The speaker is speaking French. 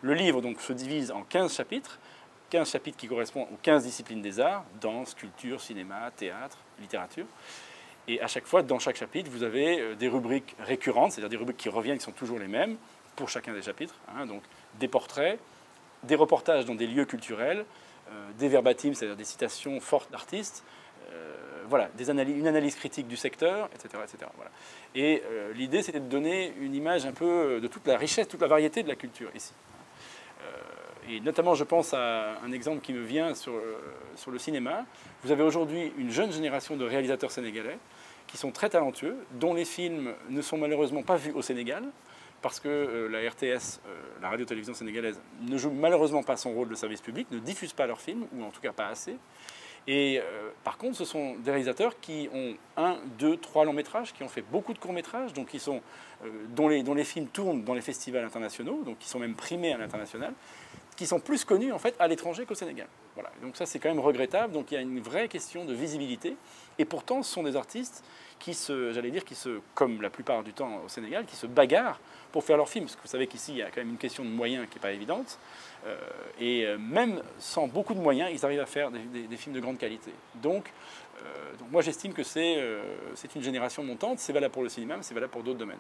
Le livre donc, se divise en 15 chapitres qui correspondent aux 15 disciplines des arts, danse, sculpture, cinéma, théâtre, littérature. Et à chaque fois, dans chaque chapitre, vous avez des rubriques récurrentes, c'est-à-dire des rubriques qui reviennent, qui sont toujours les mêmes pour chacun des chapitres. Donc des portraits, des reportages dans des lieux culturels, des verbatims, c'est-à-dire des citations fortes d'artistes, voilà, une analyse critique du secteur, etc. etc. Voilà. Et l'idée, c'était de donner une image un peu de toute la richesse, toute la variété de la culture ici. Et notamment, je pense à un exemple qui me vient sur le cinéma. Vous avez aujourd'hui une jeune génération de réalisateurs sénégalais qui sont très talentueux, dont les films ne sont malheureusement pas vus au Sénégal, parce que la RTS, la radio-télévision sénégalaise, ne joue malheureusement pas son rôle de service public, ne diffuse pas leurs films, ou en tout cas pas assez. Et par contre, ce sont des réalisateurs qui ont 1, 2, 3 longs métrages, qui ont fait beaucoup de courts métrages, donc dont les films tournent dans les festivals internationaux, donc qui sont même primés à l'international, qui sont plus connus en fait à l'étranger qu'au Sénégal. Voilà. Donc ça c'est quand même regrettable. Donc il y a une vraie question de visibilité. Et pourtant ce sont des artistes qui comme la plupart du temps au Sénégal, qui se bagarrent pour faire leurs films. Parce que vous savez qu'ici il y a quand même une question de moyens qui n'est pas évidente. Et même sans beaucoup de moyens, ils arrivent à faire des films de grande qualité. Donc moi j'estime que c'est une génération montante. C'est valable pour le cinéma, mais c'est valable pour d'autres domaines.